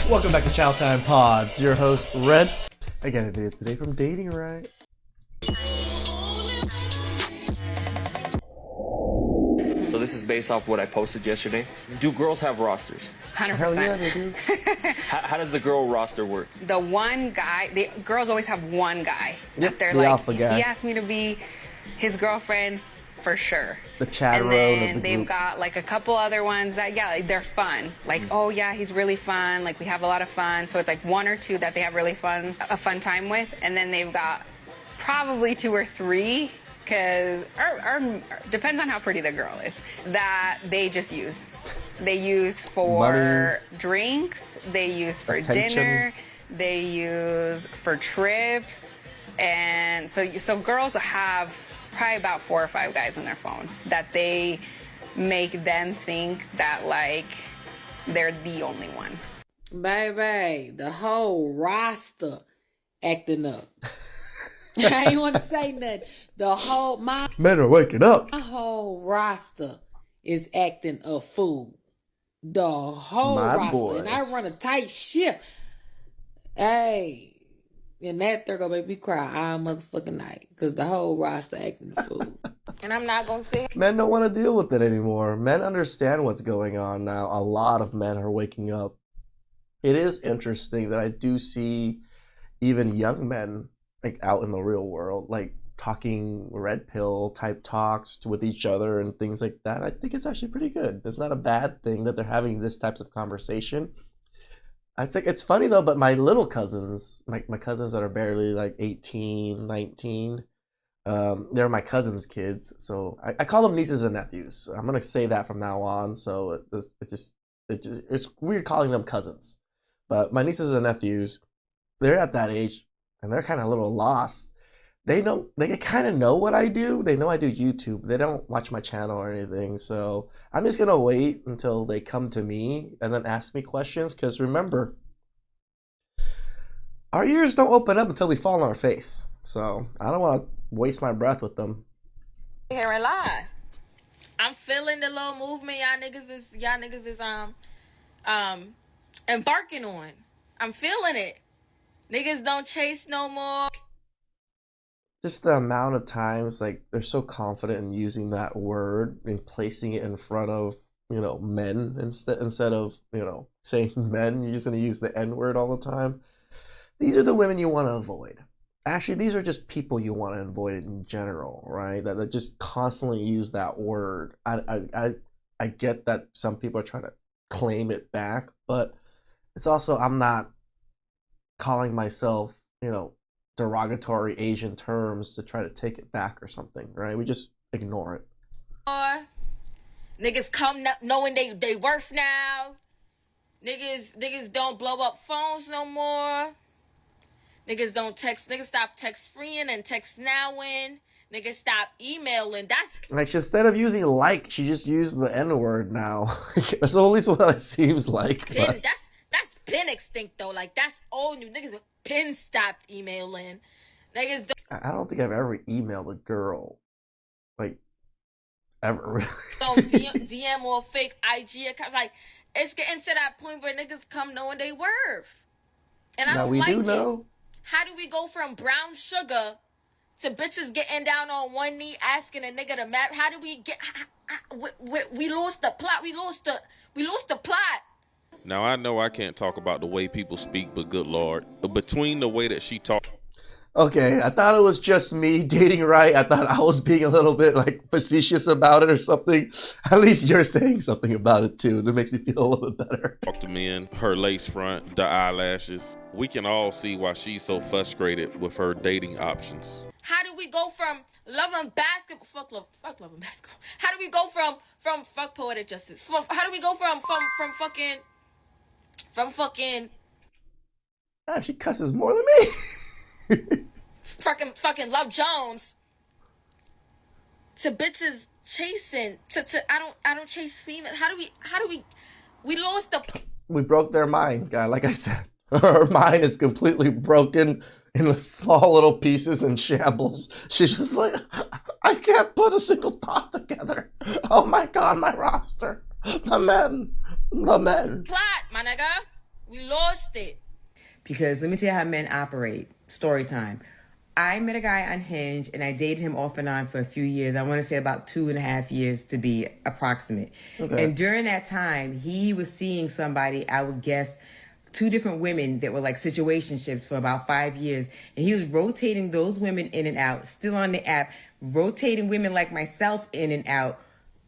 Welcome back to Chow Time Pods. Your host, Red. I got a video today from Dating Right. So this is based off what I posted yesterday. Do girls have rosters? 100%. Hell yeah, they do. How does the girl roster work? The one guy, girls always have one guy. Yep, That they're the like, alpha guy. He asked me to be his girlfriend for sure. The And chatterone then of the they've group. got like a couple other ones that, yeah, like, they're fun. Like, oh yeah, he's really fun. Like we have a lot of fun. So it's like one or two that they have really a fun time with. And then they've got probably two or three, because depends on how pretty the girl is, that they just use. They use for Money. drinks, they use for Attention. dinner, they use for trips. And so girls have probably about 4 or 5 guys on their phone that they make them think that like they're the only one. Baby, the whole roster acting up. I ain't want to say nothing. Men are waking up. My whole roster is acting a fool. The whole My roster. boys. And I run a tight ship. Hey. And that they're gonna make me cry all motherfucking night. Because the whole roster acting a fool. And I'm not gonna say Men don't want to deal with it anymore. Men understand what's going on now. A lot of men are waking up. It is interesting that I do see even young men like out in the real world, like talking red pill type talks with each other and things like that. I think it's actually pretty good. It's not a bad thing that they're having this types of conversation. I think it's funny though, but my little cousins, my cousins that are barely like 18, 19, they're my cousins' kids. So I call them nieces and nephews. I'm gonna say that from now on. So it's weird calling them cousins, but my nieces and nephews, they're at that age and they're kind of a little lost. They kind of know what I do. They know I do YouTube. They don't watch my channel or anything. So I'm just going to wait until they come to me and then ask me questions. Because remember, our ears don't open up until we fall on our face. So I don't want to waste my breath with them. here and lie. I'm feeling the little movement y'all niggas is embarking on. I'm feeling it. Niggas don't chase no more. Just the amount of times like they're so confident in using that word and placing it in front of, men instead of, saying men. You're just going to use the N word all the time. These are the women you want to avoid. Actually, these are just people you want to avoid in general, right? That just constantly use that word. I get that some people are trying to claim it back, but it's also, I'm not calling myself, derogatory Asian terms to try to take it back or something, right? We just ignore it. Niggas come knowing they worth now. Niggas don't blow up phones no more. Niggas don't text. Niggas stop text freeing and text nowing. Niggas stop emailing. That's like, instead of using like, she just used the N word now. That's at least what it seems like. But that's been extinct though. Like that's old new. Niggas have been stopped emailing. Niggas I don't think I've ever emailed a girl, like, ever. don't DM or fake IG account. Like it's getting to that point where niggas come knowing they worth. And I Now don't we like do it. know. How do we go from brown sugar to bitches getting down on one knee asking a nigga to map? How do we get? We lost the plot. We lost the plot. Now, I know I can't talk about the way people speak, but good Lord, between the way that she talks. Okay, I thought it was just me dating right. I thought I was being a little bit like facetious about it or something. At least you're saying something about it too. That makes me feel a little bit better. Talk to men, her lace front, the eyelashes. We can all see why she's so frustrated with her dating options. How do we go from loving basketball? Fuck loving basketball. How do we go from fuck poetic justice? How do we go from fucking Ah, she cusses more than me. fucking Love Jones to bitches chasing to I don't chase females. How do we lost the We broke their minds, guy. Like I said, her mind is completely broken in small little pieces and shambles. She's just like, I can't put a single thought together. Oh my God, my roster. The men. plot, my nigga. We lost it. Because let me tell you how men operate. Story time. I met a guy on Hinge and I dated him off and on for a few years. I want to say about 2.5 years to be approximate. Okay. And during that time, he was seeing somebody, I would guess, 2 different women that were like situationships for about 5 years. And he was rotating those women in and out, still on the app, rotating women like myself in and out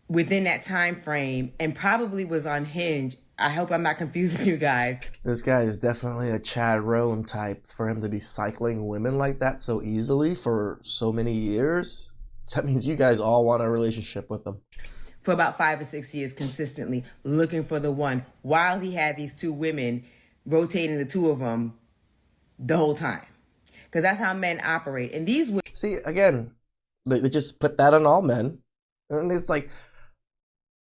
within that time frame, and probably was on Hinge. I hope I'm not confusing you guys. This guy is definitely a Chad Roan type. For him to be cycling women like that so easily for so many years, that means you guys all want a relationship with him. For about 5 or 6 years consistently, looking for the one, while he had these 2 women rotating the 2 of them the whole time. Because that's how men operate. And these women... See, again, they just put that on all men. And it's like,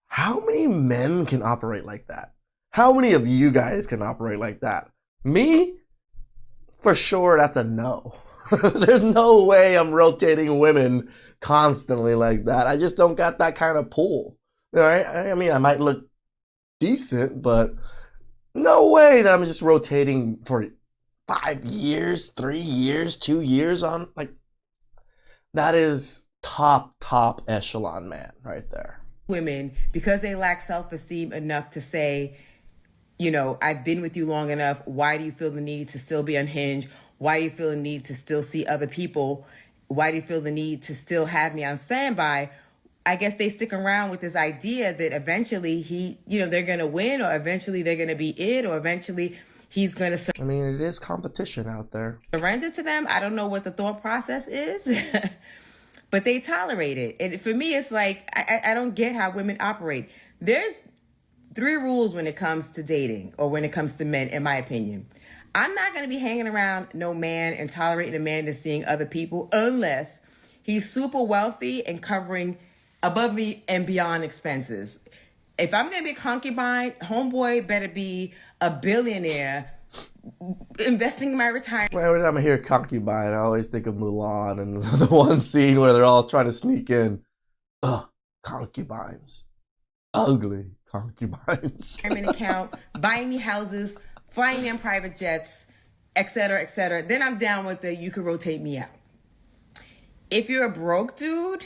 how many men can operate like that? How many of you guys can operate like that? Me? For sure, that's a no. There's no way I'm rotating women constantly like that. I just don't got that kind of pull. All right? I mean, I might look decent, but no way that I'm just rotating for 5 years, 3 years, 2 years on. Like, that is top echelon man right there. Women, because they lack self-esteem enough to say, you know, I've been with you long enough. Why do you feel the need to still be unhinged? Why do you feel the need to still see other people? Why do you feel the need to still have me on standby? I guess they stick around with this idea that eventually they're going to win, or eventually they're going to be it, or eventually he's going to I mean, it is competition out there. surrender to them. I don't know what the thought process is, but they tolerate it. And for me, it's like, I don't get how women operate. There's 3 rules when it comes to dating, or when it comes to men, in my opinion. I'm not going to be hanging around no man and tolerating a man that's seeing other people unless he's super wealthy and covering above me and beyond expenses. If I'm going to be a concubine, homeboy better be a billionaire investing in my retirement. Every time I hear concubine, I always think of Mulan and the one scene where they're all trying to sneak in. Ugh, concubines. Ugly concubines. Account, buying me houses, flying me on private jets, etc., etc. Then I'm down with the you can rotate me out. If you're a broke dude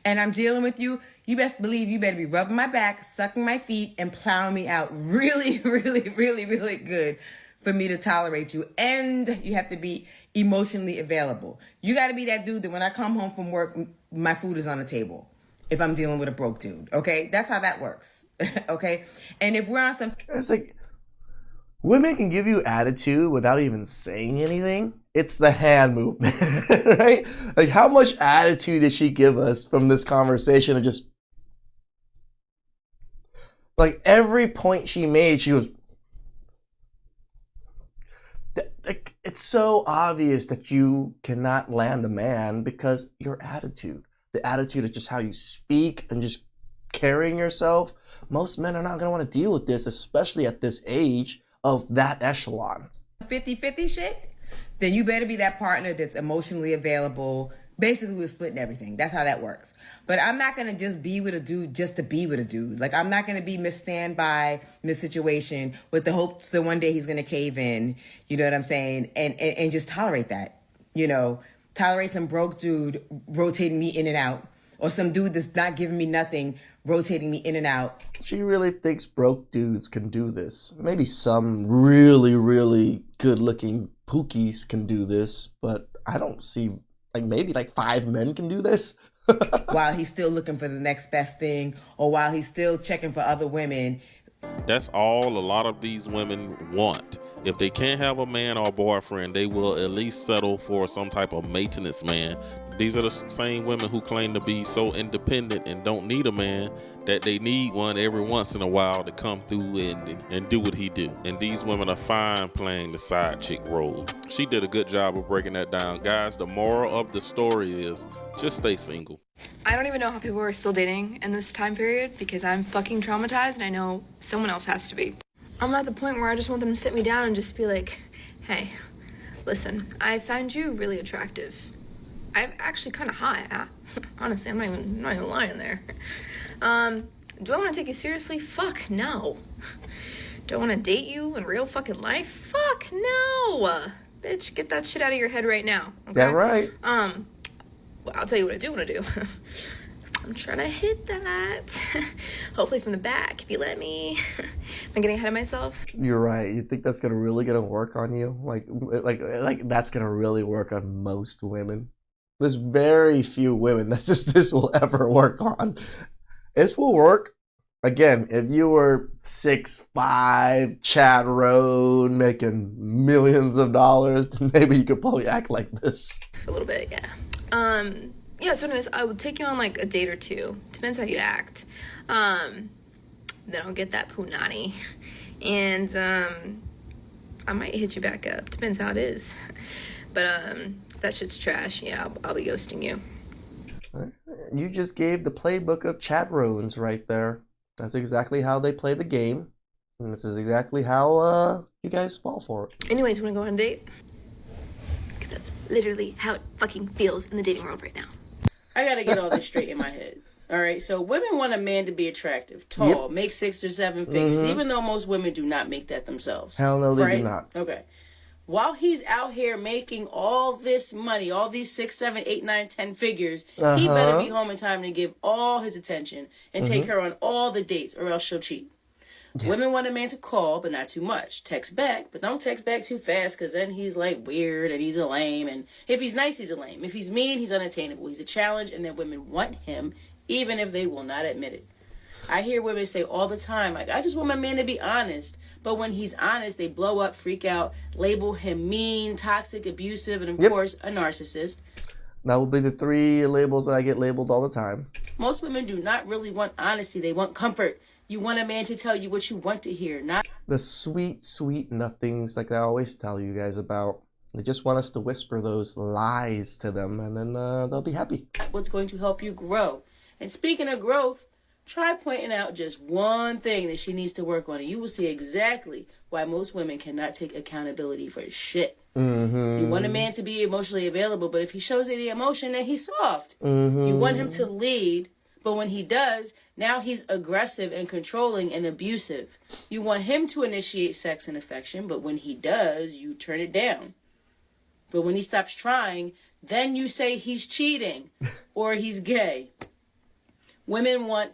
and I'm dealing with you, you best believe you better be rubbing my back, sucking my feet, and plowing me out really, really, really, really good for me to tolerate you. And you have to be emotionally available. You got to be that dude that when I come home from work, my food is on the table. If I'm dealing with a broke dude, okay? That's how that works, okay? And if we're on some... It's like, women can give you attitude without even saying anything. It's the hand movement, right? Like, how much attitude did she give us from this conversation of just... Like, every point she made, she was... Like, it's so obvious that you cannot land a man because your attitude. The attitude of just how you speak and just carrying yourself. Most men are not going to want to deal with this, especially at this age of that echelon. 50-50 shit, then you better be that partner that's emotionally available. Basically, we're splitting everything. That's how that works. But I'm not going to just be with a dude just to be with a dude. Like, I'm not going to be Miss Standby, Miss Situation with the hopes that one day he's going to cave in. You know what I'm saying? And just tolerate that, you know. Tolerate some broke dude rotating me in and out, or some dude that's not giving me nothing rotating me in and out. She really thinks broke dudes can do this. Maybe some really, really good-looking pookies can do this, but I don't see, like, maybe like 5 men can do this. While he's still looking for the next best thing, or while he's still checking for other women. That's all a lot of these women want. If they can't have a man or a boyfriend, they will at least settle for some type of maintenance man. These are the same women who claim to be so independent and don't need a man that they need one every once in a while to come through and do what he do. And these women are fine playing the side chick role. She did a good job of breaking that down. Guys, the moral of the story is just stay single. I don't even know how people are still dating in this time period because I'm fucking traumatized and I know someone else has to be. I'm at the point where I just want them to sit me down and just be like, hey, listen, I find you really attractive. I'm actually kind of hot. Honestly, I'm not even lying there. Do I want to take you seriously? Fuck no. Don't want to date you in real fucking life? Fuck no! Bitch, get that shit out of your head right now. Okay? That right. Well, I'll tell you what I do want to do. I'm trying to hit that. Hopefully from the back, if you let me. Am I getting ahead of myself? You're right. You think that's really gonna work on you? Like that's gonna really work on most women. There's very few women that this will ever work on. This will work. Again, if you were 6'5", Chad Road, making millions of dollars, then maybe you could probably act like this. A little bit, yeah. Yeah, so anyways, I would take you on like a date or two. Depends how you act. Then I'll get that punani. And I might hit you back up. Depends how it is. But if that shit's trash, yeah, I'll be ghosting you. You just gave the playbook of Chad Roans right there. That's exactly how they play the game. And this is exactly how you guys fall for it. Anyways, you wanna go on a date? Because that's literally how it fucking feels in the dating world right now. I gotta get all this straight in my head. All right, so women want a man to be attractive, tall, make 6 or 7 figures, even though most women do not make that themselves. Hell no, they do not. Okay. While he's out here making all this money, all these 6, 7, 8, 9, 10 figures, he better be home in time to give all his attention and take her on all the dates, or else she'll cheat. Yeah. Women want a man to call, but not too much. Text back, but don't text back too fast, because then he's like weird and he's a lame. And if he's nice, he's a lame. If he's mean, he's unattainable. He's a challenge, and then women want him, even if they will not admit it. I hear women say all the time, like, I just want my man to be honest. But when he's honest, they blow up, freak out, label him mean, toxic, abusive, and of course, a narcissist. That will be the 3 labels that I get labeled all the time. Most women do not really want honesty. They want comfort. You want a man to tell you what you want to hear, not the sweet, sweet nothings like I always tell you guys about. They just want us to whisper those lies to them, and then they'll be happy. What's going to help you grow. And speaking of growth, try pointing out just one thing that she needs to work on, and you will see exactly why most women cannot take accountability for shit. You want a man to be emotionally available, but if he shows any emotion, then he's soft. You want him to lead, but when he does, now he's aggressive and controlling and abusive. You want him to initiate sex and affection, but when he does, you turn it down. But when he stops trying, then you say he's cheating or he's gay. Women want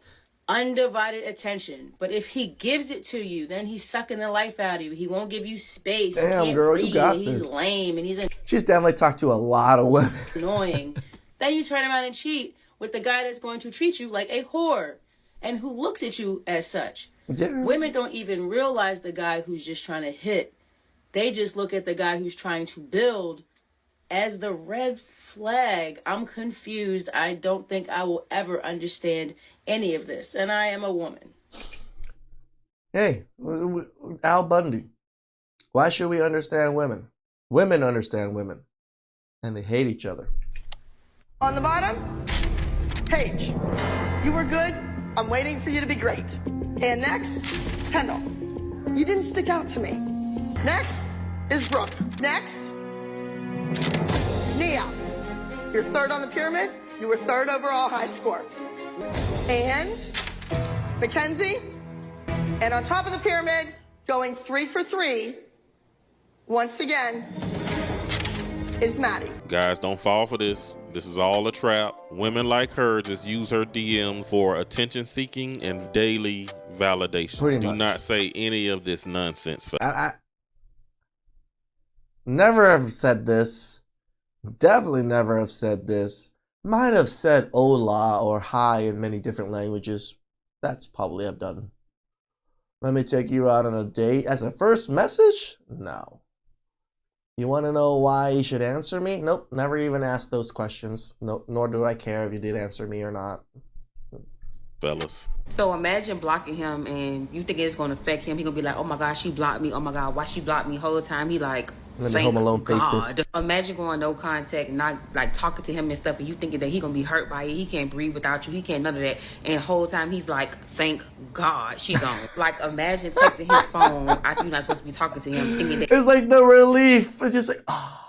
undivided attention, but if he gives it to you, then he's sucking the life out of you. He won't give you space. Damn, girl, breathe. You got He's this. Lame, and She's definitely talked to a lot of women. Annoying. Then you turn around and cheat with the guy that's going to treat you like a whore and who looks at you as such. Yeah. Women don't even realize the guy who's just trying to hit. They just look at the guy who's trying to build as the red flag. I'm confused. I don't think I will ever understand any of this. And I am a woman. Hey, Al Bundy. Why should we understand women? Women understand women. And they hate each other. On the bottom, Paige. You were good. I'm waiting for you to be great. And next, Kendall. You didn't stick out to me. Next is Brooke. Next, Nia. You're 3rd on the pyramid. You were 3rd overall high score. And Mackenzie. And on top of the pyramid, going 3 for 3, once again, is Maddie. Guys, don't fall for this. This is all a trap. Women like her just use her DM for attention seeking and daily validation. Pretty much. Do not say any of this nonsense. I never have said this. Definitely never have said this. Might have said hola or hi in many different languages. That's probably I've done. Let me take you out on a date as a first message? No. You want to know why you should answer me? Nope, never even asked those questions. Nope, nor do I care if you did answer me or not. Fellas. So imagine blocking him and you think it's going to affect him. He going to be like, oh my God, she blocked me. Oh my God, why she blocked me whole time? He like, Let me Home Alone face this. God. Imagine going no contact and not like talking to him and stuff, and you thinking that he gonna be hurt by it. He can't breathe without you. He can't none of that. And the whole time he's like, thank God she gone. Like imagine texting his phone after you're not supposed to be talking to him, thinking that It's like the relief. It's just like, oh.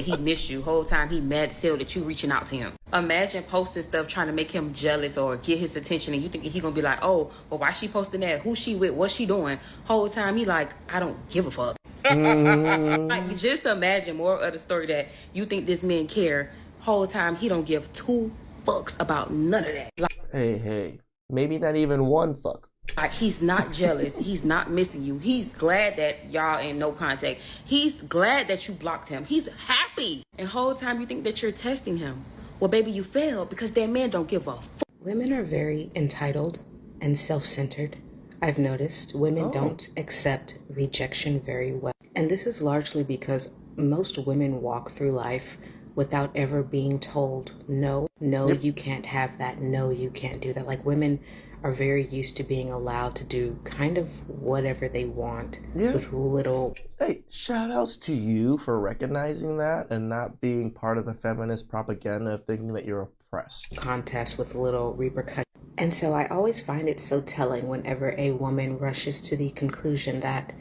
He missed you. Whole time he mad as hell that you reaching out to him. Imagine posting stuff trying to make him jealous or get his attention, and you think he gonna be like, oh, well, why she posting that? Who she with? What's she doing? Whole time he like, I don't give a fuck. Like, just imagine more of the story that you think this man care. Whole time he don't give 2 fucks about none of that. Like, Hey, maybe not even one fuck. like, he's not jealous. He's not missing you. He's glad that y'all in no contact. He's glad that you blocked him. He's happy. And whole time you think that you're testing him. Well, baby, you failed because that man don't give a fuck. Women are very entitled and self-centered. I've noticed women don't accept rejection very well. And this is largely because most women walk through life without ever being told, no, you can't have that. No, you can't do that. Like, women are very used to being allowed to do kind of whatever they want with little... Hey, shout outs to you for recognizing that and not being part of the feminist propaganda of thinking that you're oppressed. Contests with little repercussions. And so I always find it so telling whenever a woman rushes to the conclusion that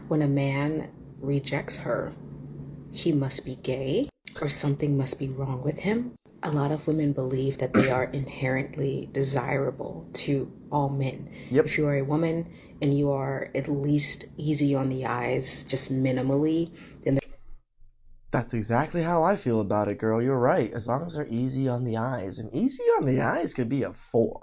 when a man rejects her, he must be gay or something must be wrong with him. A lot of women believe that they are inherently desirable to all men. If you are a woman and you are at least easy on the eyes, just minimally, then That's exactly how I feel about it, girl. You're right. As long as they're easy on the eyes. And easy on the eyes could be a 4.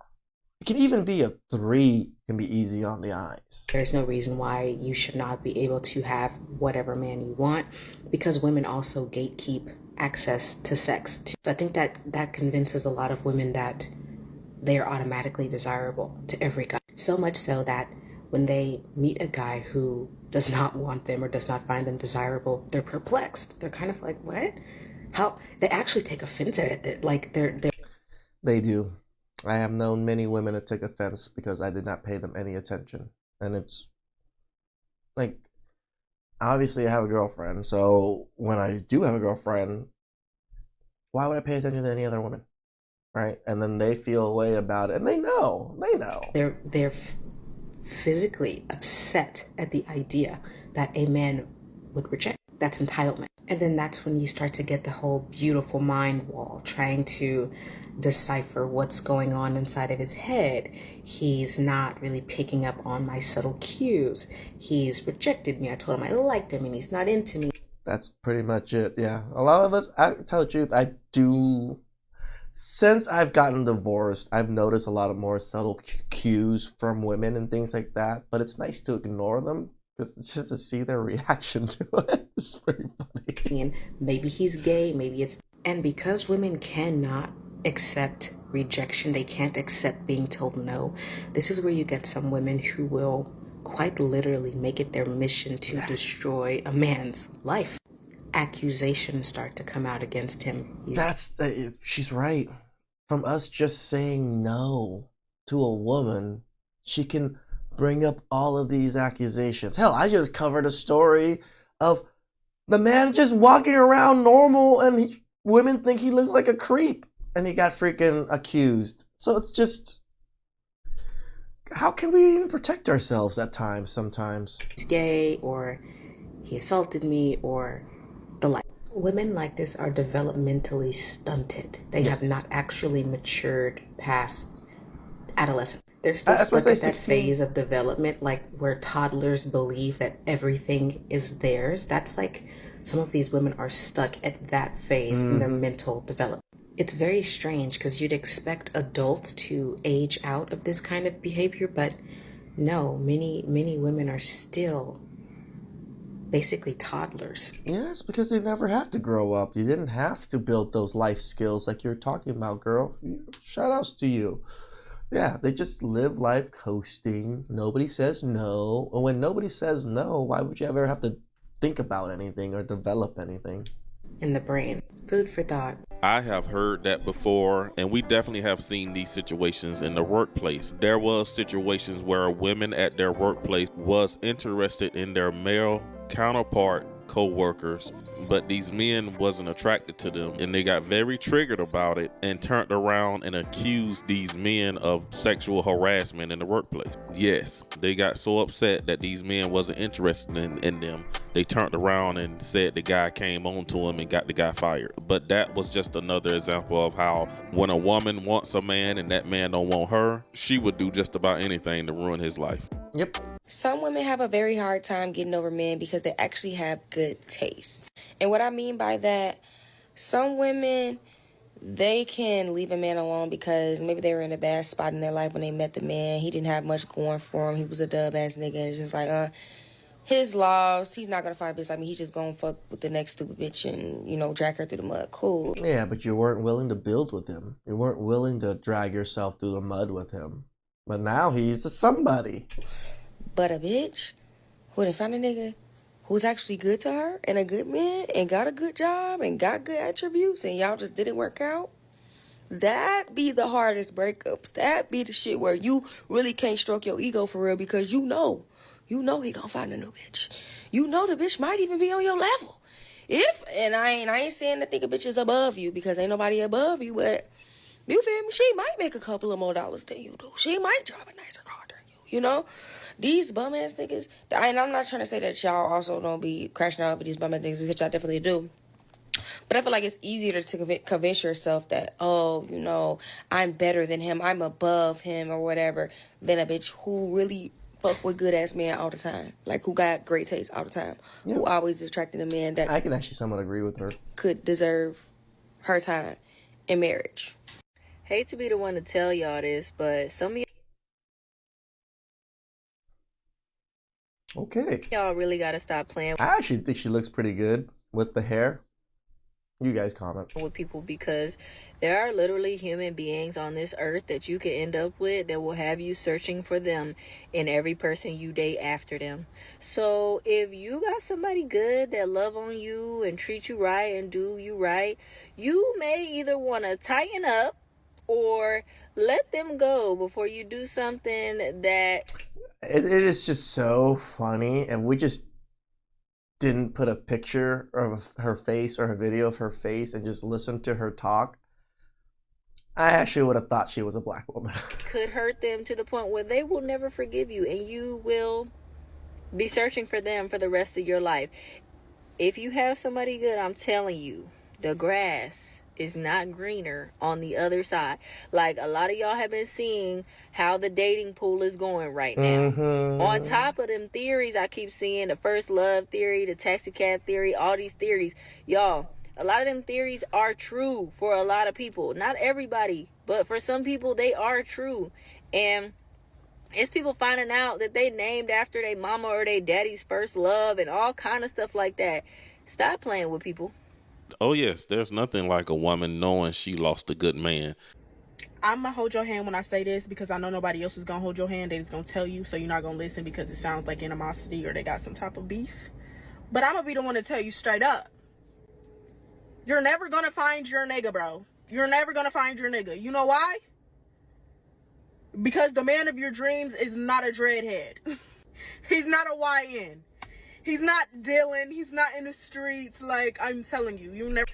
It can even be a 3, can be easy on the eyes. there's no reason why you should not be able to have whatever man you want, because women also gatekeep access to sex. So I think that convinces a lot of women that they are automatically desirable to every guy. So much so that when they meet a guy who does not want them or does not find them desirable, they're perplexed. They're kind of like, what? How? They actually take offense at it. They do. I have known many women that took offense because I did not pay them any attention. And it's like, obviously I have a girlfriend, so when I do have a girlfriend, why would I pay attention to any other woman? Right? And then they feel a way about it, and they know. They're physically upset at the idea that a man would reject. That's entitlement. And then that's when you start to get the whole beautiful mind wall, trying to decipher what's going on inside of his head. He's not really picking up on my subtle cues. He's rejected me. I told him I liked him and he's not into me. That's pretty much it, yeah. A lot of us, I tell the truth, I do... Since I've gotten divorced, I've noticed a lot of more subtle cues from women and things like that, but it's nice to ignore them because it's just to see their reaction to it. It's pretty funny. And maybe he's gay, maybe it's... And because women cannot accept rejection, they can't accept being told no, this is where you get some women who will quite literally make it their mission to destroy a man's life. Accusations start to come out against him. She's right. From us just saying no to a woman, she can bring up all of these accusations. Hell, I just covered a story of the man just walking around normal and women think he looks like a creep and he got freaking accused. So it's just, how can we even protect ourselves at times sometimes? He's gay, or he assaulted me, or the like. Women like this are developmentally stunted. They have not actually matured past adolescence. They're still stuck at that 16. phase of development, like where toddlers believe that everything is theirs. That's like, some of these women are stuck at that phase in their mental development. It's very strange because you'd expect adults to age out of this kind of behavior, but no, many women are still basically toddlers. Yes, because they never had to grow up. You didn't have to build those life skills like you're talking about, girl. Shout outs to you. Yeah, they just live life coasting. Nobody says no. And when nobody says no, why would you ever have to think about anything or develop anything? In the brain. Food for thought. I have heard that before, and we definitely have seen these situations in the workplace. There was situations where women at their workplace was interested in their male counterpart co-workers, but these men wasn't attracted to them, and they got very triggered about it and turned around and accused these men of sexual harassment in the workplace. Yes, they got so upset that these men wasn't interested in them, they turned around and said the guy came on to him and got the guy fired. But that was just another example of how when a woman wants a man and that man don't want her, she would do just about anything to ruin his life. Yep. Some women have a very hard time getting over men because they actually have good taste. And what I mean by that, some women, they can leave a man alone because maybe they were in a bad spot in their life when they met the man. He didn't have much going for him. He was a dub-ass nigga. And it's just like, his laws, he's not going to find a bitch like me. He's just going to fuck with the next stupid bitch and, you know, drag her through the mud. Cool. Yeah, but you weren't willing to build with him. You weren't willing to drag yourself through the mud with him. But now he's a somebody. But a bitch who done found a nigga who's actually good to her and a good man and got a good job and got good attributes and y'all just didn't work out, that be the hardest breakups. That be the shit where you really can't stroke your ego for real because you know he gonna find a new bitch. You know the bitch might even be on your level. And I ain't saying to think a bitch is above you because ain't nobody above you, but you feel me? She might make a couple of more dollars than you do. She might drive a nicer car than you, you know? These bum-ass niggas, and I'm not trying to say that y'all also don't be crashing out with these bum-ass niggas, which y'all definitely do. But I feel like it's easier to convince yourself that, oh, you know, I'm better than him, I'm above him or whatever, than a bitch who really fuck with good-ass men all the time. Like, who got great taste all the time. Yeah. Who always attracted a man that... I can actually somewhat agree with her. ...could deserve her time in marriage. Hate to be the one to tell y'all this, but some of y'all really gotta stop playing. I actually think she looks pretty good with the hair. You guys comment. With people because there are literally human beings on this earth that you can end up with that will have you searching for them in every person you date after them. So if you got somebody good that love on you and treat you right and do you right, you may either want to tighten up or let them go before you do something that... It is just so funny, and we just didn't put a picture of her face or a video of her face and just listen to her talk. I actually would have thought she was a black woman. Could hurt them to the point where they will never forgive you, and you will be searching for them for the rest of your life. If you have somebody good, I'm telling you, the grass is not greener on the other side. Like, a lot of y'all have been seeing how the dating pool is going right now. Mm-hmm. On top of them theories I keep seeing, the first love theory, the taxi cab theory, all these theories, y'all, a lot of them theories are true for a lot of people. Not everybody, but for some people they are true. And it's people finding out that they named after their mama or their daddy's first love and all kind of stuff like that. Stop playing with people. Oh yes, there's nothing like a woman knowing she lost a good man. I'm gonna hold your hand when I say this because I know nobody else is gonna hold your hand. They just gonna tell you, so you're not gonna listen because it sounds like animosity or they got some type of beef. But I'm gonna be the one to tell you straight up. You're never gonna find your nigga, bro. You're never gonna find your nigga. You know why? Because the man of your dreams is not a dreadhead. He's not a YN. He's not Dylan. He's not in the streets. Like, I'm telling you, you never...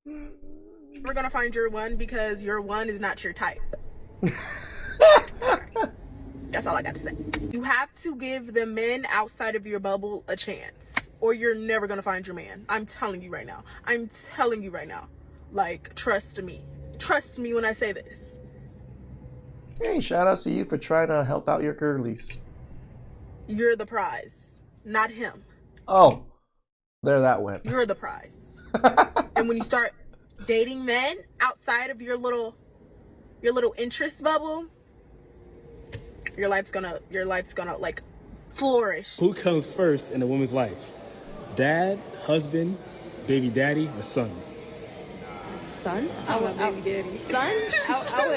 We're gonna find your one because your one is not your type. That's all I got to say. You have to give the men outside of your bubble a chance, or you're never gonna find your man. I'm telling you right now. I'm telling you right now. Like, trust me. Trust me when I say this. Hey, shout out to you for trying to help out your girlies. You're the prize, not him. Oh, there that went. You're the prize. And when you start dating men outside of your little interest bubble, your life's gonna like flourish. Who comes first in a woman's life? Dad, husband, baby daddy, or son? Son? I would baby daddy. Son?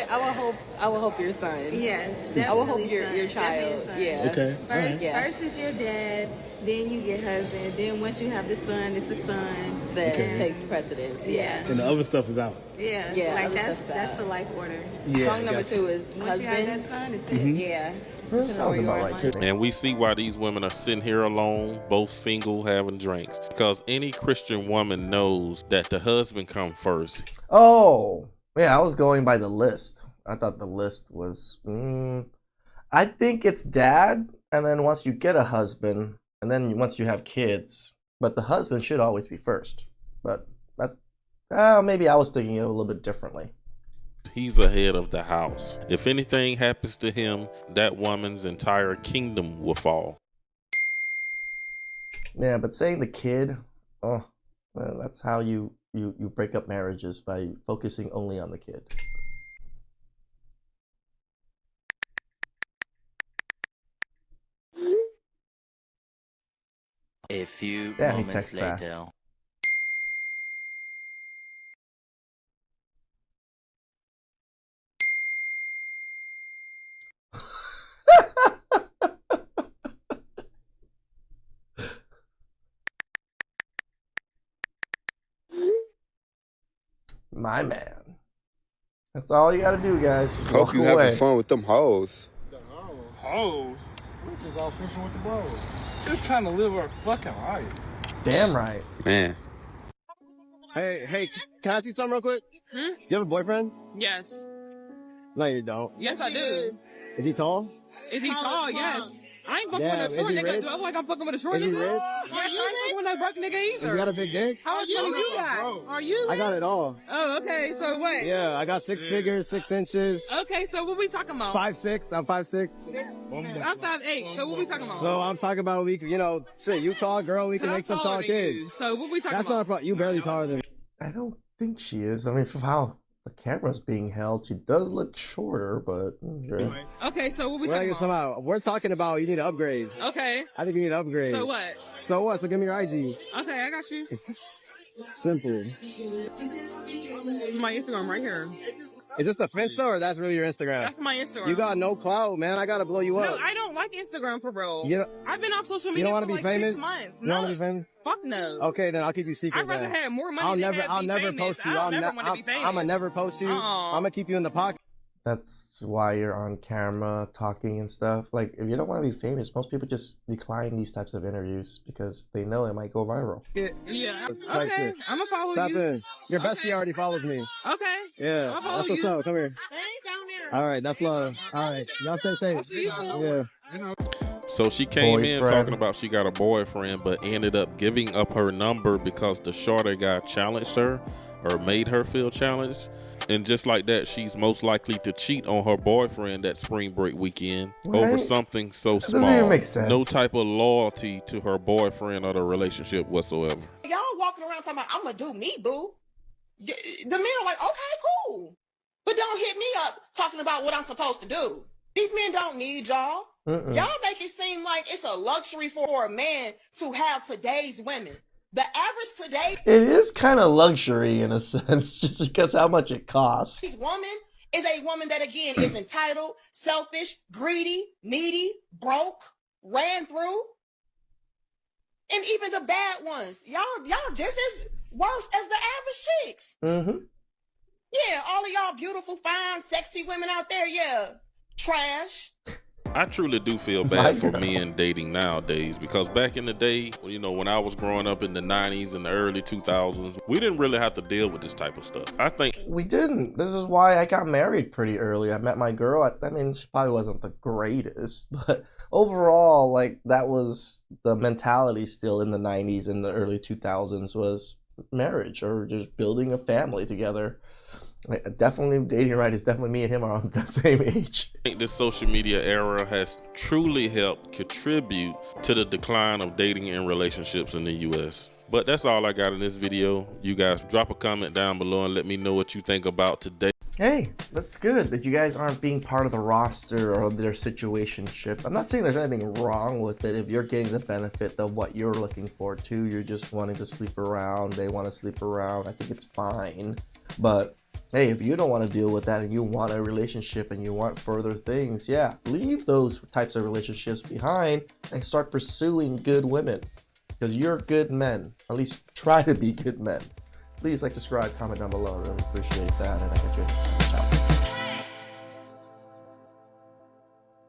I will hope your son. Yes, definitely. I will hope son. your Definitely child. son. Yeah. Okay. First, Yeah. first is your dad, then you get husband, then once you have the son, it's the son. That Okay. takes precedence. Yeah. And the other stuff is out. Yeah, Yeah, like other that's stuff's the out. life order. Yeah. Song number gotcha. 2 is Once you have husband. that son, it's Mhm. Yeah. That sounds about right to me. And we see why these women are sitting here alone, both single, having drinks. Because any Christian woman knows that the husband come first. Oh, yeah, I was going by the list. I thought the list was. I think it's dad, and then once you get a husband, and then once you have kids, but the husband should always be first. But that's maybe I was thinking it a little bit differently. He's the head of the house. If anything happens to him, that woman's entire kingdom will fall. Yeah, but saying the kid, that's how you break up marriages, by focusing only on the kid. A few Yeah, he moments texts later. fast. My man. That's all you gotta do, guys. Just Hope walk you away. having fun with them hoes. Hoes? We just all fishing with the bros. Just trying to live our fucking life. Damn right. Man. Hey, can I see something real quick? You have a boyfriend? Yes. No, you don't. Yes, I do. Is he tall? Is he tall? Yes. I ain't fucking Yeah, with a is short he nigga. rich? Do I look like I'm fucking with a short Is he nigga? rich? Yes, I ain't fucking with no broke nigga either. Has he got a big dick? How much money you got? Are you? I got it all. Oh, okay. So what? Yeah, I got 6 figures, 6 inches. Okay, so what we talking about? 5'6". I'm 5'6". I'm 5'8". So what we talking about? So I'm talking about shit, you tall girl, we can make some tall kids. So what we talking That's about? not a problem. You barely taller than me. I don't think she is. I mean, from how the camera's being held, she does look shorter, but okay. Okay, so what we talking about? We're talking about you need to upgrade. Okay. I think you need to upgrade. So what? So what? So give me your IG. Okay, I got you. Simple. This is my Instagram right here. Is this the Finsta or that's really your Instagram? That's my Instagram. You got no clout, man. I gotta blow you up. No, I don't like Instagram for real. I've been off social You media don't for want to be like famous? 6 months. You don't want to be famous? Fuck no. Okay, then I'll keep you secret. I'd rather then. have more money I'll than never, have I'll be never famous. post you. I'll never want to be famous. I'ma never post you. I'm gonna keep you in the pocket. That's why you're on camera talking and stuff. Like, if you don't want to be famous, most people just decline these types of interviews because they know it might go viral. Yeah. Type Okay. shit. I'm gonna follow Stop you. in. Your bestie already follows me. Okay. Yeah, I'll follow that's what's you. up. Come here. Thanks, down there. All right, that's love. All right, y'all stay safe. I'll see you soon. Yeah. So she came in Boyfriend. talking about she got a boyfriend, but ended up giving up her number because the shorter guy challenged her or made her feel challenged. And just like that, she's most likely to cheat on her boyfriend that spring break weekend over Right? something so That small. doesn't even make sense. No type of loyalty to her boyfriend or the relationship whatsoever. Y'all walking around talking about, I'm gonna do me, boo. The men are like, okay, cool. But don't hit me up talking about what I'm supposed to do. These men don't need y'all. Y'all make it seem like it's a luxury for a man to have today's women. The average today It is kind of luxury in a sense, just because how much it costs. woman is a woman that again is entitled, selfish, greedy, needy, broke, ran through. And even the bad ones, y'all just as worse as the average chicks. Mm-hmm. Yeah, all of y'all beautiful, fine, sexy women out there, yeah, trash. I truly do feel My bad for girl. men dating nowadays because back in the day, when I was growing up in the 90s and the early 2000s, we didn't really have to deal with this type of stuff. I think We didn't. This is why I got married pretty early. I met my girl. I mean, she probably wasn't the greatest, but overall, like, that was the mentality still in the 90s and the early 2000s was marriage or just building a family together. Definitely dating right is definitely me and him are on that same age. I think this social media era has truly helped contribute to the decline of dating and relationships in the US. But that's all I got in this video. You guys drop a comment down below and let me know what you think about today. Hey, that's good that you guys aren't being part of the roster or their situationship. I'm not saying there's anything wrong with it if you're getting the benefit of what you're looking for too. You're just wanting to sleep around. They want to sleep around. I think it's fine. But hey, if you don't want to deal with that and you want a relationship and you want further things, yeah, leave those types of relationships behind and start pursuing good women. Because you're good men. At least try to be good men. Please like, subscribe, comment down below. I really appreciate that. And I catch you. Ciao.